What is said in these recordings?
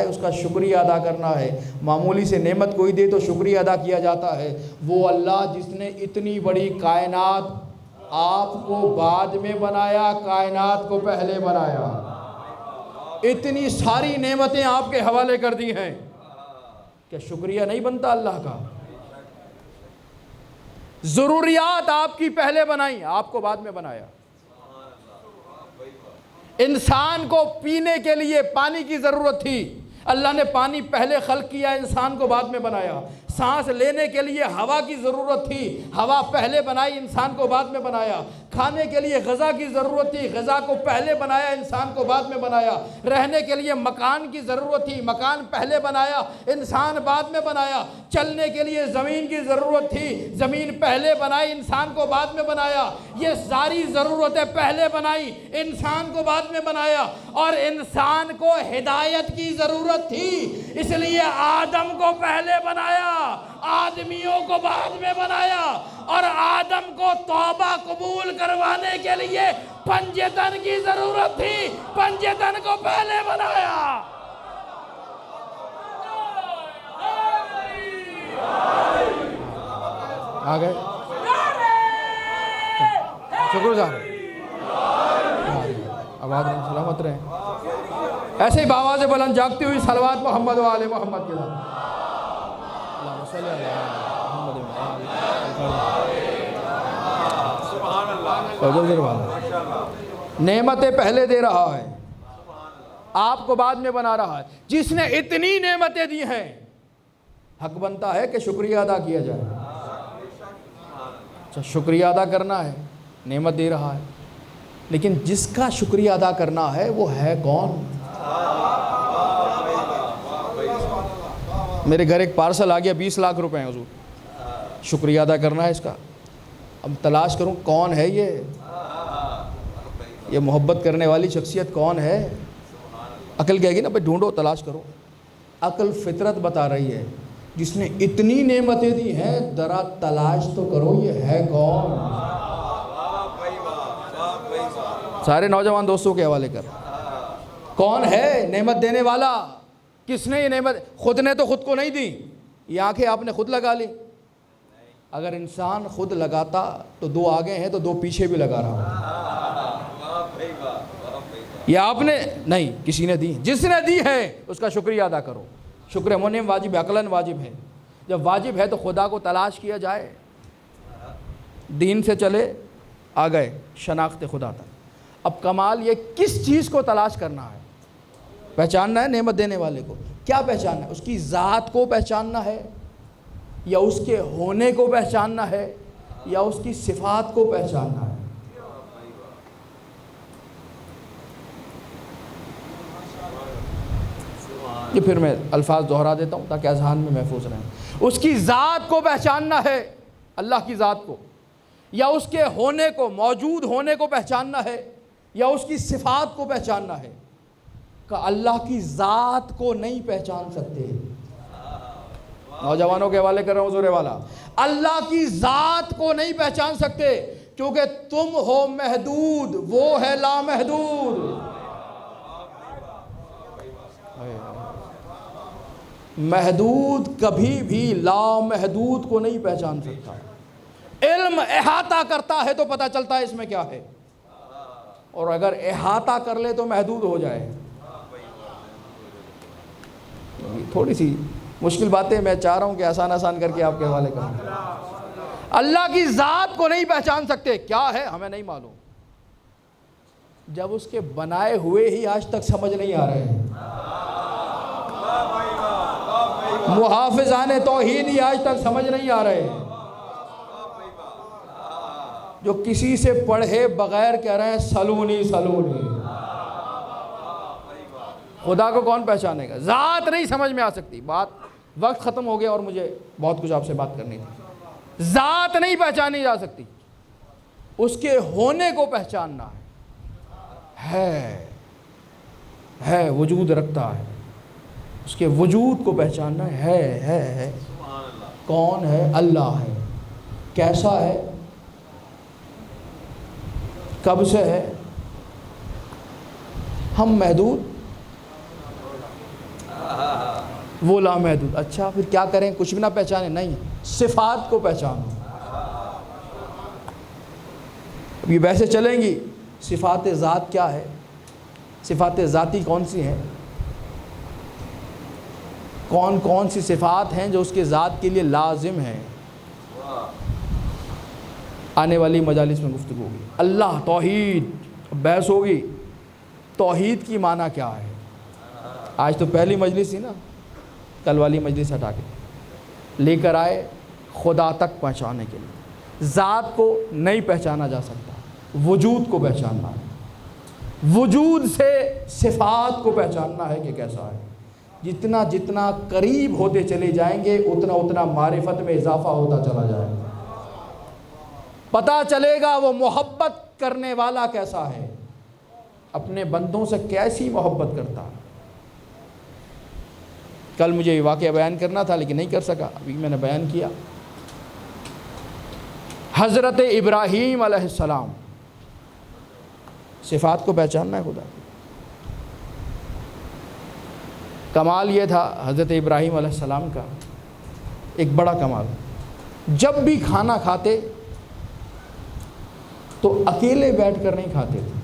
اس کا شکریہ ادا کرنا ہے۔ معمولی سے نعمت کوئی دے تو شکریہ ادا کیا جاتا ہے۔ وہ اللہ جس نے اتنی بڑی کائنات آپ کو بعد میں بنایا، کائنات کو پہلے بنایا، اتنی ساری نعمتیں آپ کے حوالے کر دی ہیں، کیا شکریہ نہیں بنتا اللہ کا؟ ضروریات آپ کی پہلے بنائیں، آپ کو بعد میں بنایا۔ انسان کو پینے کے لیے پانی کی ضرورت تھی، اللہ نے پانی پہلے خلق کیا، انسان کو بعد میں بنایا۔ سانس لینے کے لیے ہوا کی ضرورت تھی، ہوا پہلے بنائی، انسان کو بعد میں بنایا۔ کھانے کے لیے غذا کی ضرورت تھی، غذا کو پہلے بنایا، انسان کو بعد میں بنایا۔ رہنے کے لیے مکان کی ضرورت تھی، مکان پہلے بنایا، انسان بعد میں بنایا۔ چلنے کے لیے زمین کی ضرورت تھی، زمین پہلے بنائی، انسان کو بعد میں بنایا۔ یہ ساری ضرورتیں پہلے بنائی، انسان کو بعد میں بنایا۔ اور انسان کو ہدایت کی ضرورت تھی، اس لیے آدم کو پہلے بنایا، آدمیوں کو بعد میں بنایا۔ اور آدم کو توبہ قبول کروانے کے لیے پنجتن کی ضرورت تھی، پنجتن کو پہلے بنایا۔ آگئے شکر جان آواز میں سلامت رہے۔ ایسے ہی باواز بلند جاگتی ہوئی صلوات محمد و آل محمد کے ساتھ۔ اللہم صلی علی محمد و آل محمد۔ نعمتیں پہلے دے رہا ہے، آپ کو بعد میں بنا رہا ہے۔ جس نے اتنی نعمتیں دی ہیں، حق بنتا ہے کہ شکریہ ادا کیا جائے۔ اچھا شکریہ ادا کرنا ہے، نعمت دے رہا ہے، لیکن جس کا شکریہ ادا کرنا ہے وہ ہے کون؟ میرے گھر ایک پارسل آ گیا 20 لاکھ روپے ہیں حضور، شکریہ ادا کرنا ہے اس کا۔ اب تلاش کروں کون ہے یہ محبت کرنے والی شخصیت کون ہے؟ عقل کہے گی نا بھائی ڈھونڈو، تلاش کرو۔ عقل فطرت بتا رہی ہے جس نے اتنی نعمتیں دی ہیں ذرا تلاش تو کرو یہ ہے کون؟ سارے نوجوان دوستوں کے حوالے کر، کون ہے نعمت دینے والا؟ کس نے یہ نعمت؟ خود نے تو خود کو نہیں دی، یہ آنکھیں آپ نے خود لگا لی۔ اگر انسان خود لگاتا تو 2 آگے ہیں تو 2 پیچھے بھی لگا رہا۔ یہ آپ نے نہیں، کسی نے دی، جس نے دی ہے اس کا شکریہ ادا کرو۔ شکر منعم واجب ہے، عقلاً واجب ہے۔ جب واجب ہے تو خدا کو تلاش کیا جائے، دین سے چلے آ گئے شناخت خدا تک۔ اب کمال یہ کس چیز کو تلاش کرنا ہے؟ پہچاننا ہے نعمت دینے والے کو۔ کیا پہچاننا ہے؟ اس کی ذات کو پہچاننا ہے، یا اس کے ہونے کو پہچاننا ہے، یا اس کی صفات کو پہچاننا ہے؟ یہ پھر میں الفاظ دہرا دیتا ہوں تاکہ اذہان میں محفوظ رہیں۔ اس کی ذات کو پہچاننا ہے، اللہ کی ذات کو، یا اس کے ہونے کو، موجود ہونے کو پہچاننا ہے، یا اس کی صفات کو پہچاننا ہے۔ کہ اللہ کی ذات کو نہیں پہچان سکتے۔ نوجوانوں کے حوالے کر رہا ہوں حضور والا، اللہ کی ذات کو نہیں پہچان سکتے کیونکہ تم ہو محدود، وہ ہے لامحدود۔ محدود کبھی بھی لامحدود کو نہیں پہچان سکتا۔ علم احاطہ کرتا ہے تو پتہ چلتا ہے اس میں کیا ہے، اور اگر احاطہ کر لے تو محدود ہو جائے۔ تھوڑی سی مشکل باتیں میں چاہ رہا ہوں کہ آسان کر کے آپ کے حوالے کروں۔ اللہ کی ذات کو نہیں پہچان سکتے، کیا ہے ہمیں نہیں معلوم، جب اس کے بنائے ہوئے ہی آج تک سمجھ نہیں آ رہے ہیں۔ محافظان توحید ہی آج تک سمجھ نہیں آ رہے ہیں، جو کسی سے پڑھے بغیر کہہ رہے ہیں سلونی سلونی۔ خدا کو کون پہچانے گا؟ ذات نہیں سمجھ میں آ سکتی۔ بات وقت ختم ہو گیا اور مجھے بہت کچھ آپ سے بات کرنی تھی۔ ذات نہیں پہچانی جا سکتی، اس کے ہونے کو پہچاننا ہے، وجود رکھتا ہے، اس کے وجود کو پہچاننا ہے۔ کون ہے؟ اللہ ہے۔ کیسا ہے؟ کب سے ہے؟ ہم محدود، وہ لامحدود. اچھا پھر کیا کریں؟ کچھ بھی نہ پہچانے؟ نہیں، صفات کو پہچانو. اب یہ ویسے چلیں گی. صفات ذات کیا ہے؟ صفات ذاتی کون سی ہیں؟ کون کون سی صفات ہیں جو اس کے ذات کے لیے لازم ہیں؟ آنے والی مجالس میں گفتگو ہوگی. اللہ، توحید، بحث ہوگی. توحید کی معنی کیا ہے؟ آج تو پہلی مجلس تھی نا، کل والی مجلس ہٹا کے لے کر آئے خدا تک پہنچانے کے لیے. ذات کو نہیں پہچانا جا سکتا، وجود کو پہچاننا ہے. وجود سے صفات کو پہچاننا ہے کہ کیسا ہے. جتنا جتنا قریب ہوتے چلے جائیں گے اتنا اتنا معرفت میں اضافہ ہوتا چلا جائے گا. پتہ چلے گا وہ محبت کرنے والا کیسا ہے، اپنے بندوں سے کیسی محبت کرتا. کل مجھے یہ واقعہ بیان کرنا تھا لیکن نہیں کر سکا، ابھی میں نے بیان کیا. حضرت ابراہیم علیہ السلام، صفات کو پہچاننا ہے خدا کی. کمال یہ تھا حضرت ابراہیم علیہ السلام کا، ایک بڑا کمال، جب بھی کھانا کھاتے تو اکیلے بیٹھ کر نہیں کھاتے تھے.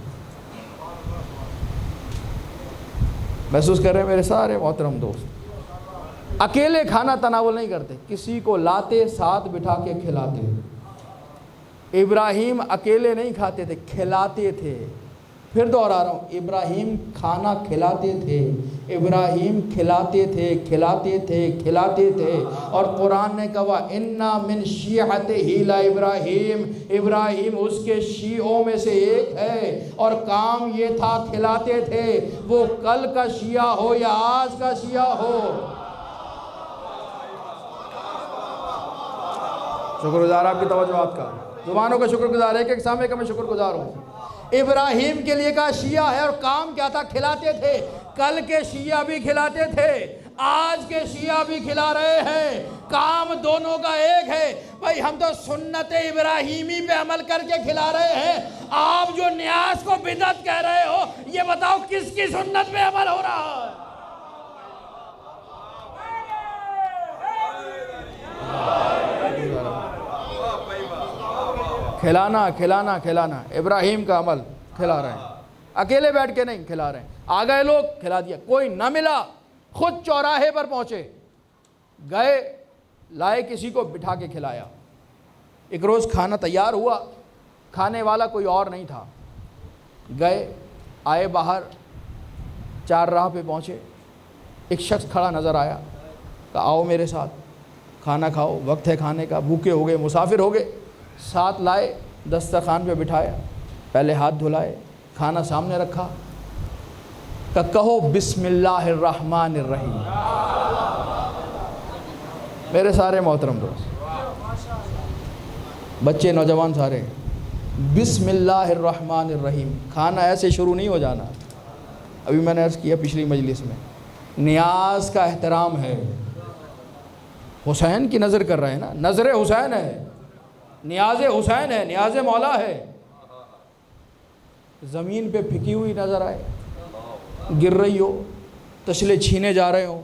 محسوس کر رہے ہیں میرے سارے محترم دوست؟ اکیلے کھانا تناول نہیں کرتے، کسی کو لاتے ساتھ بٹھا کے کھلاتے. ابراہیم اکیلے نہیں کھاتے تھے، کھلاتے تھے. پھر دوہرا رہا ہوں، ابراہیم کھانا کھلاتے تھے، ابراہیم کھلاتے تھے، کھلاتے تھے، کھلاتے تھے. اور قرآن نے کہا اِنَّا مِن شِیعَتِهِ لَإِبْرَاہِیم، ابراہیم اس کے شیعوں میں سے ایک ہے. اور کام یہ تھا کھلاتے تھے. وہ کل کا شیعہ ہو یا آج کا شیعہ ہو. شکر گزار آپ کی توجہات کا، زبانوں کا شکر گزار ہے کہ سامنے کا میں شکر گزار ہوں. ابراہیم کے لیے کا شیعہ ہے اور کام کیا تھا؟ کھلاتے تھے. کل کے شیعہ بھی کھلاتے تھے، آج کے شیعہ بھی کھلا رہے ہیں. کام دونوں کا ایک ہے. بھائی ہم تو سنت ابراہیمی پہ عمل کر کے کھلا رہے ہیں. آپ جو نیاز کو بدعت کہہ رہے ہو، یہ بتاؤ کس کی سنت پہ عمل ہو رہا ہے؟ کھلانا کھلانا کھلانا، ابراہیم کا عمل کھلا رہے ہیں. اکیلے بیٹھ کے نہیں کھلا رہے ہیں. آ گئے لوگ، کھلا دیا. کوئی نہ ملا، خود چوراہے پر پہنچے، گئے لائے کسی کو بٹھا کے کھلایا. ایک روز کھانا تیار ہوا، کھانے والا کوئی اور نہیں تھا. گئے آئے باہر، چار راہ پہ پہنچے، ایک شخص کھڑا نظر آیا. کہا آؤ میرے ساتھ کھانا کھاؤ، وقت ہے کھانے کا. بھوکے ہو گئے، مسافر ہو گئے. ساتھ لائے، دسترخوان پہ بٹھایا، پہلے ہاتھ دھلائے، کھانا سامنے رکھا. کہو بسم اللہ الرحمن الرحیم. میرے سارے محترم دوست، بچے نوجوان سارے، بسم اللہ الرحمن الرحیم. کھانا ایسے شروع نہیں ہو جانا. ابھی میں نے عرض کیا پچھلی مجلس میں، نیاز کا احترام ہے. حسین کی نظر کر رہے ہیں نا، نظر حسین ہے، نیاز حسین ہے، نیاز مولا ہے. زمین پہ پھکی ہوئی نظر آئے، گر رہی ہو، تسلے چھینے جا رہے ہو،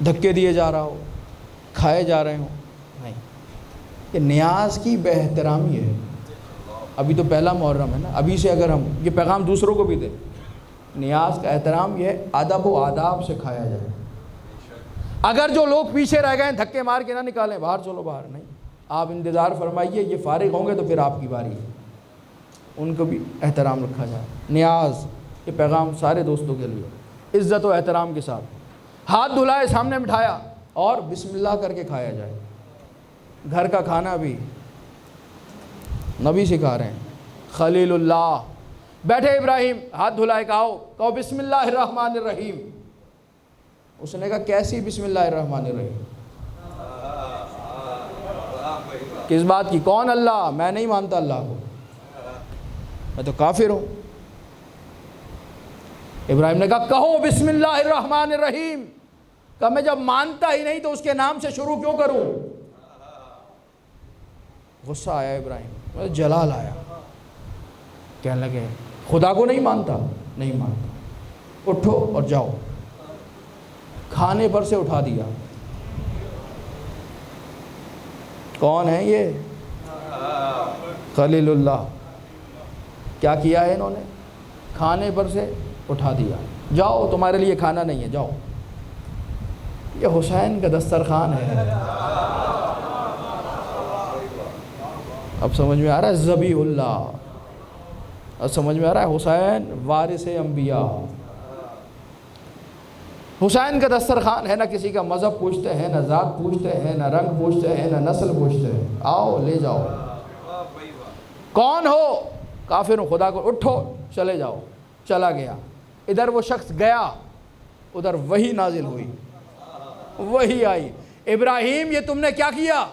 دھکے دیے جا رہا ہو، کھائے جا رہے ہو، نہیں. یہ نیاز کی بے احترامی ہے. ابھی تو پہلا محرم ہے نا، ابھی سے اگر ہم یہ پیغام دوسروں کو بھی دیں، نیاز کا احترام یہ ادب و آداب سے کھایا جائے. اگر جو لوگ پیچھے رہ گئے دھکے مار کے نہ نکالیں، باہر چلو باہر. نہیں، آپ انتظار فرمائیے، یہ فارغ ہوں گے تو پھر آپ کی باری ہے. ان کو بھی احترام رکھا جائے. نیاز، یہ پیغام سارے دوستوں کے لیے، عزت و احترام کے ساتھ. ہاتھ دھلائے، سامنے بٹھایا اور بسم اللہ کر کے کھایا جائے. گھر کا کھانا بھی نبی سکھا رہے ہیں. خلیل اللہ بیٹھے، ابراہیم ہاتھ دھلائے، کہو بسم اللہ الرحمن الرحیم. اس نے کہا کیسی بسم اللہ الرحمن الرحیم؟ کس بات کی؟ کون اللہ؟ میں نہیں مانتا اللہ کو، میں تو کافر ہوں. ابراہیم نے کہا کہو بسم اللہ الرحمن الرحیم. کہا میں جب مانتا ہی نہیں تو اس کے نام سے شروع کیوں کروں؟ غصہ آیا ابراہیم، جلال آیا. کہنے لگے خدا کو نہیں مانتا؟ نہیں مانتا، اٹھو اور جاؤ. کھانے پر سے اٹھا دیا۔ کون ہے یہ؟ خلیل اللہ۔ کیا کیا ہے انہوں نے؟ کھانے پر سے اٹھا دیا، جاؤ تمہارے لیے کھانا نہیں ہے، جاؤ۔ یہ حسین کا دسترخوان ہے۔ اب سمجھ میں آ رہا ہے؟ ذبیح اللہ۔ اب سمجھ میں آ رہا ہے؟ حسین وارث انبیاء۔ حسین کا دسترخوان ہے، نہ کسی کا مذہب پوچھتے ہیں، نہ ذات پوچھتے ہیں، نہ رنگ پوچھتے ہیں، نہ نسل پوچھتے ہیں، آؤ لے جاؤ۔ کون ہو؟ کافر ہوں، خدا کو، اٹھو چلے جاؤ۔ چلا گیا۔ ادھر وہ شخص گیا، ادھر وہی نازل ہوئی، وہی آئی۔ ابراہیم یہ تم نے کیا کیا؟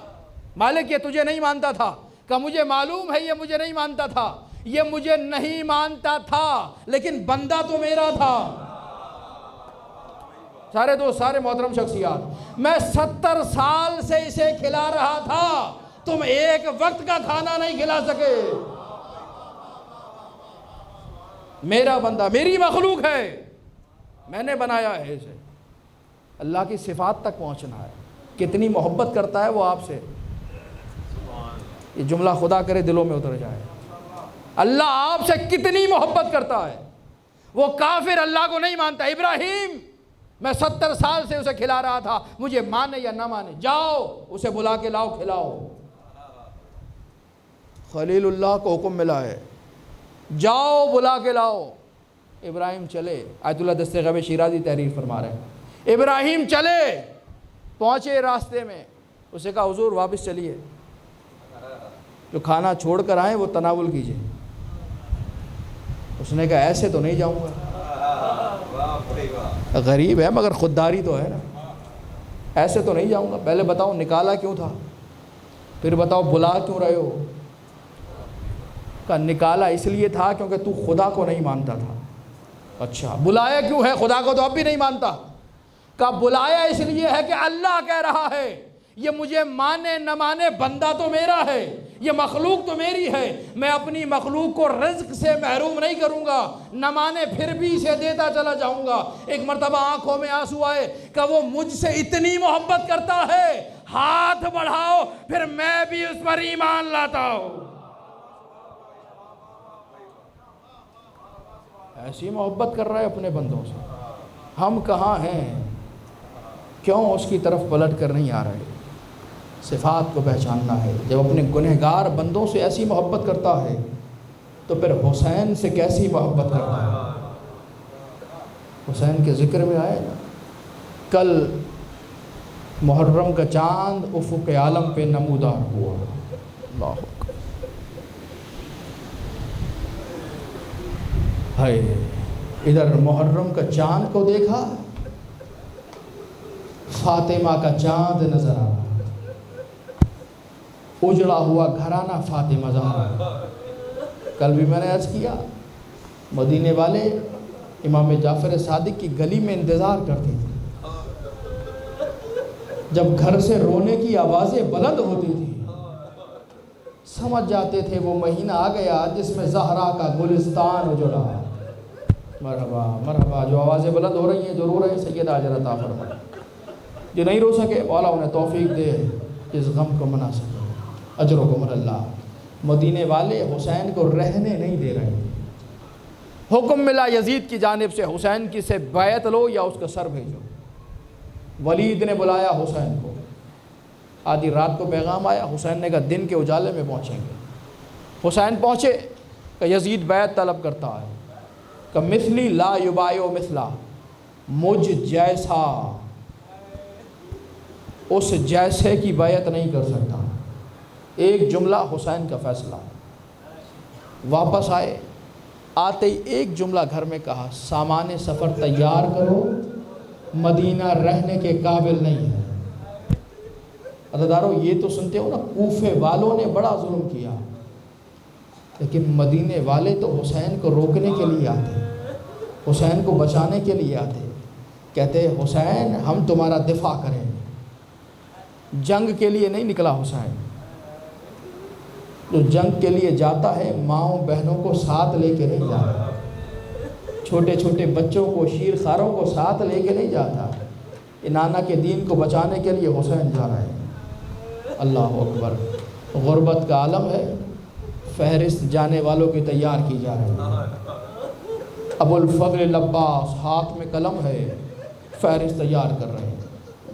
مالک یہ تجھے نہیں مانتا تھا، کہ مجھے معلوم ہے یہ مجھے نہیں مانتا تھا، یہ مجھے نہیں مانتا تھا، لیکن بندہ تو میرا تھا۔ سارے دوست، سارے محترم شخصیات، میں 70 سال سے اسے کھلا رہا تھا، تم ایک وقت کا کھانا نہیں کھلا سکے۔ میرا بندہ، میری مخلوق ہے، میں نے بنایا ہے اسے۔ اللہ کی صفات تک پہنچنا ہے، کتنی محبت کرتا ہے وہ آپ سے، یہ جملہ خدا کرے دلوں میں اتر جائے۔ اللہ آپ سے کتنی محبت کرتا ہے۔ وہ کافر اللہ کو نہیں مانتا۔ ابراہیم میں 70 سال سے اسے کھلا رہا تھا، مجھے مانے یا نہ مانے، جاؤ اسے بلا کے لاؤ، کھلاؤ۔ خلیل اللہ کو حکم ملا ہے، جاؤ بلا کے لاؤ۔ ابراہیم چلے۔ آیت اللہ دستِ غیب شیرازی تحریر فرما رہے ہیں، ابراہیم چلے، پہنچے راستے میں، اسے کہا حضور واپس چلیے، جو کھانا چھوڑ کر آئیں وہ تناول کیجئے۔ اس نے کہا ایسے تو نہیں جاؤں گا، غریب ہے مگر خودداری تو ہے نا، ایسے تو نہیں جاؤں گا، پہلے بتاؤ نکالا کیوں تھا، پھر بتاؤ بلا کیوں رہے ہو؟ کہا نکالا اس لیے تھا کیونکہ تو خدا کو نہیں مانتا تھا۔ اچھا بلایا کیوں ہے؟ خدا کو تو اب بھی نہیں مانتا۔ کہا بلایا اس لیے ہے کہ اللہ کہہ رہا ہے یہ مجھے مانے نہ مانے بندہ تو میرا ہے، یہ مخلوق تو میری ہے، میں اپنی مخلوق کو رزق سے محروم نہیں کروں گا، نہ مانے پھر بھی اسے دیتا چلا جاؤں گا۔ ایک مرتبہ آنکھوں میں آنسو آئے کہ وہ مجھ سے اتنی محبت کرتا ہے، ہاتھ بڑھاؤ پھر میں بھی اس پر ایمان لاتا ہوں۔ ایسی محبت کر رہا ہے اپنے بندوں سے۔ ہم کہاں ہیں؟ کیوں اس کی طرف پلٹ کر نہیں آ رہے؟ صفات کو پہچاننا ہے۔ جب اپنے گنہگار بندوں سے ایسی محبت کرتا ہے تو پھر حسین سے کیسی محبت کرتا ہے؟ حسین کے ذکر میں آئے نا، کل محرم کا چاند افق عالم پہ نمودار ہوا۔ اللہ ہائے، ادھر محرم کا چاند کو دیکھا، فاطمہ کا چاند نظر آ رہا، اجڑا ہوا گھرانہ فاطمہ زہرا۔ کل بھی میں نے عرض کیا، مدینے والے امام جعفر صادق کی گلی میں انتظار کرتے تھے، جب گھر سے رونے کی آوازیں بلند ہوتی تھی سمجھ جاتے تھے وہ مہینہ آ گیا جس میں زہرا کا گلستان اجڑا۔ مرحبا مرحبا، جو آوازیں بلند ہو رہی ہیں، جو رو رہے ہیں، سیدہ حاجرہ عطا فرمائے، جو نہیں رو سکے مولا انہیں توفیق دے اس غم کو منا سکے، اجر و گمر اللہ۔ مدینے والے حسین کو رہنے نہیں دے رہے۔ حکم ملا یزید کی جانب سے، حسین کی سے بیعت لو یا اس کا سر بھیجو۔ ولید نے بلایا حسین کو، آدھی رات کو پیغام آیا، حسین نے کہا دن کے اجالے میں پہنچیں گے۔ حسین پہنچے کہ یزید بیعت طلب کرتا ہے کہ مثلی لا یبایع مثلا، مجھ جیسا اس جیسے کی بیعت نہیں کر سکتا۔ ایک جملہ حسین کا فیصلہ۔ واپس آئے، آتے ہی ایک جملہ گھر میں کہا، سامان سفر تیار کرو، مدینہ رہنے کے قابل نہیں ہے۔ عزیزارو یہ تو سنتے ہو نا، کوفے والوں نے بڑا ظلم کیا، لیکن مدینے والے تو حسین کو روکنے کے لیے آتے، حسین کو بچانے کے لیے آتے، کہتے حسین ہم تمہارا دفاع کریں۔ جنگ کے لیے نہیں نکلا حسین، جو جنگ کے لیے جاتا ہے ماؤں بہنوں کو ساتھ لے کے نہیں جاتا، چھوٹے چھوٹے بچوں کو، شیر خاروں کو ساتھ لے کے نہیں جاتا، یہ نانا کے دین کو بچانے کے لیے حسین جا رہے ہیں۔ اللہ اکبر، غربت کا عالم ہے، فہرست جانے والوں کی تیار کی جا رہی ہے۔ ابو الفضل العباس ہاتھ میں قلم ہے، فہرست تیار کر رہے ہیں،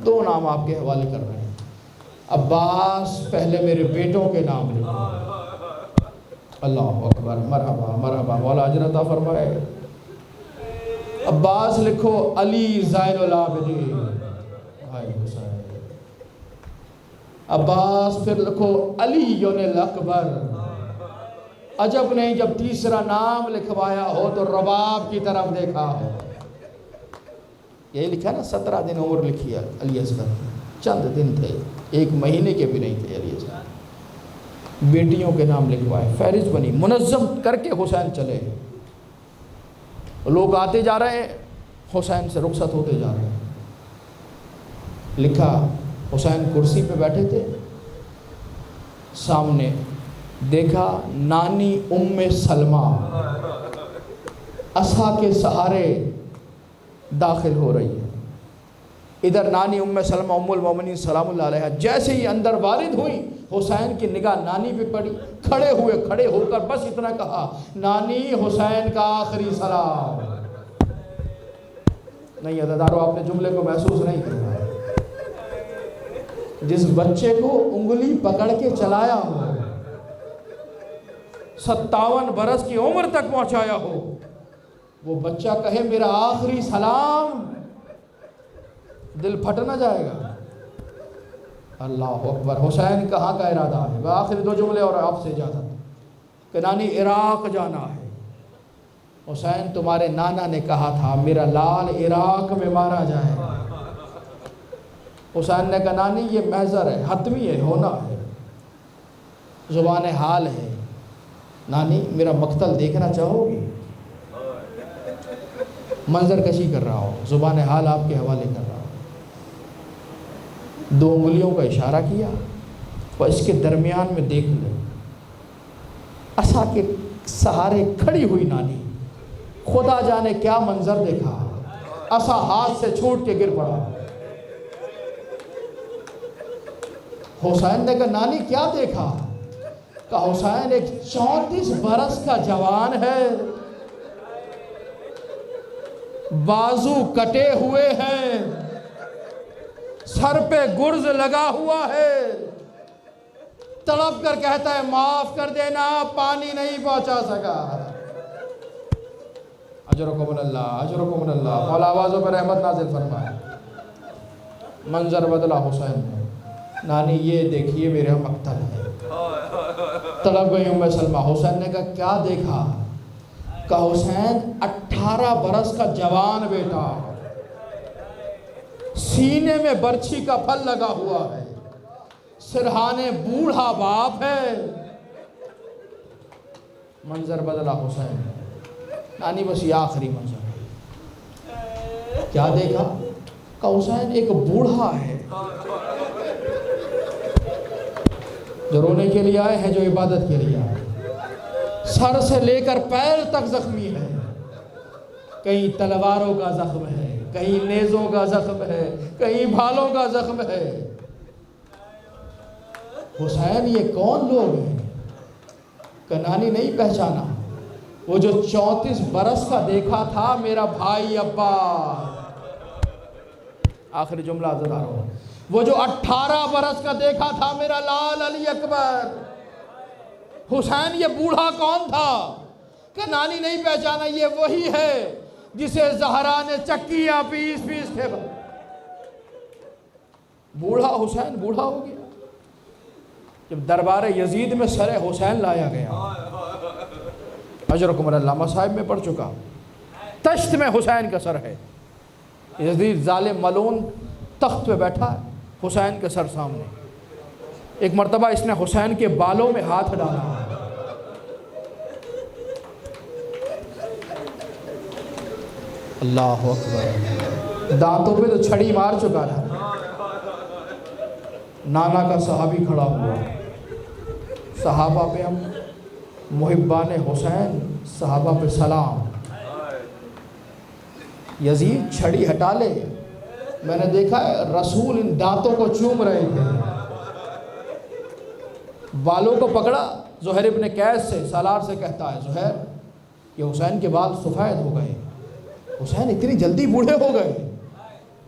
2 نام آپ کے حوالے کر رہے ہیں۔ عباس پہلے میرے بیٹوں کے نام لکھو۔ اللہ اکبر، مرحبا مرحبا، مولا اجر عطا فرمائے۔ عباس لکھو علی زین العابدین، بھائی حسین۔ عباس پھر لکھو علی الاکبر۔ عجب نہیں جب تیسرا نام لکھوایا ہو تو رباب کی طرف دیکھا ہو۔ یہی لکھا نا 17 دن عمر لکھی ہے علی اصغر، چند دن تھے، 1 مہینے کے بھی نہیں تھے علی اصغر۔ بیٹیوں کے نام لکھوائے، فہرست بنی، منظم کر کے حسین چلے۔ لوگ آتے جا رہے ہیں، حسین سے رخصت ہوتے جا رہے ہیں۔ لکھا حسین کرسی پہ بیٹھے تھے، سامنے دیکھا نانی ام سلمہ عصا کے سہارے داخل ہو رہی ہے۔ ادھر نانی ام سلمہ ام المومنین سلام اللہ علیہا جیسے ہی اندر وارد ہوئی، حسین کی نگاہ نانی پہ پڑی، کھڑے ہو کر بس اتنا کہا، نانی حسین کا آخری سلام۔ نہیں عزیزانو، آپ نے جملے کو محسوس نہیں کیا۔ جس بچے کو انگلی پکڑ کے چلایا ہو، 57 برس کی عمر تک پہنچایا ہو، وہ بچہ کہے میرا آخری سلام، دل پھٹ نہ جائے گا۔ اللہ اکبر، حسین کہاں کا ارادہ ہے؟ وہ آخری 2 جملے اور آپ سے اجازت کہ نانی عراق جانا ہے۔ حسین تمہارے نانا نے کہا تھا میرا لال عراق میں مارا جائے۔ حسین نے کہا نانی یہ محضر ہے، حتمی ہے، ہونا ہے، زبان حال ہے۔ نانی میرا مقتل دیکھنا چاہو گی؟ منظر کشی کر رہا ہو، زبان حال آپ کے حوالے کر رہا ہو۔ 2 انگلیوں کا اشارہ کیا، اور اس کے درمیان میں دیکھ لو عصا کے سہارے کھڑی ہوئی نانی، خدا جانے کیا منظر دیکھا، عصا ہاتھ سے چھوٹ کے گر پڑا۔ حسین نے کہا نانی کیا دیکھا؟ کہا حسین ایک 34 برس کا جوان ہے، بازو کٹے ہوئے ہیں، سر پہ گرز لگا ہوا ہے، تڑپ کر کہتا ہے معاف کر دینا، پانی نہیں پہنچا سکا۔ اجرکم من اللہ، اجرکم من اللہ، مولا آوازوں پر رحمت نازل فرمائے۔ منظر بدلا حسین نے، نانی یہ دیکھیے میرا مقتل ہے۔ تڑپ گئی ام سلمہ۔ حسین نے کہا کیا دیکھا؟ کہا حسین 18 برس کا جوان بیٹا، سینے میں برچھی کا پھل لگا ہوا ہے، سرہانے بوڑھا باپ ہے۔ منظر بدلا حسین، نانی بس یہ آخری منظر ہے۔ کیا دیکھا؟ کہا حسین ایک بوڑھا ہے جو رونے کے لیے آئے ہیں، جو عبادت کے لیے آئے، سر سے لے کر پیر تک زخمی ہے، کہیں تلواروں کا زخم ہے، کہیں نیزوں کا زخم ہے، کہیں بھالوں کا زخم ہے۔ حسین یہ کون لوگ ہیں؟ کہ نانی نہیں پہچانا، وہ جو 34 برس کا دیکھا تھا میرا بھائی عباس۔ آخری جملہ زدارو، وہ جو 18 برس کا دیکھا تھا میرا لال علی اکبر۔ حسین یہ بوڑھا کون تھا؟ کہ نانی نہیں پہچانا، یہ وہی ہے جسے زہرا نے چکیاں پیس پیس کے بوڑھا حسین بوڑھا ہو گیا۔ جب دربار یزید میں سر حسین لایا گیا، اجرکم اللہ مصائب میں پڑ چکا، تشت میں حسین کا سر ہے، یزید ظالم ملعون تخت پہ بیٹھا ہے، حسین کے سر سامنے۔ ایک مرتبہ اس نے حسین کے بالوں میں ہاتھ ڈالا، اللہ اکبر، دانتوں پہ تو چھڑی مار چکا تھا۔ نانا کا صحابی کھڑا ہوا، صحابہ پہ ہم محبان حسین، صحابہ پہ سلام۔ یزید چھڑی ہٹا لے، میں نے دیکھا ہے رسول ان دانتوں کو چوم رہے تھے، بالوں کو پکڑا، زہیر ابن قیس سے سالار سے کہتا ہے زہیر یہ حسین کے بال سفید ہو گئے، حسین اتنی جلدی بوڑھے ہو گئے؟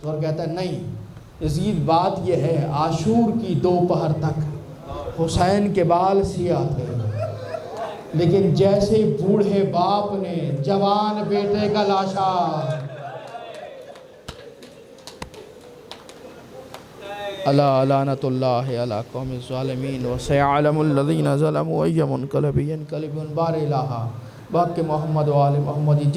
زہیر کہتا ہے نہیں یزید بات یہ ہے عاشور کی دوپہر تک حسین کے بال سیاہ تھے، لیکن جیسے بوڑھے باپ نے جوان بیٹے کا لاشا الا لعنت اللہ علی قوم الظالمین وسيعلم الذین ظلموا أي منقلب ينقلبون بار الہ باق محمد و آل محمد۔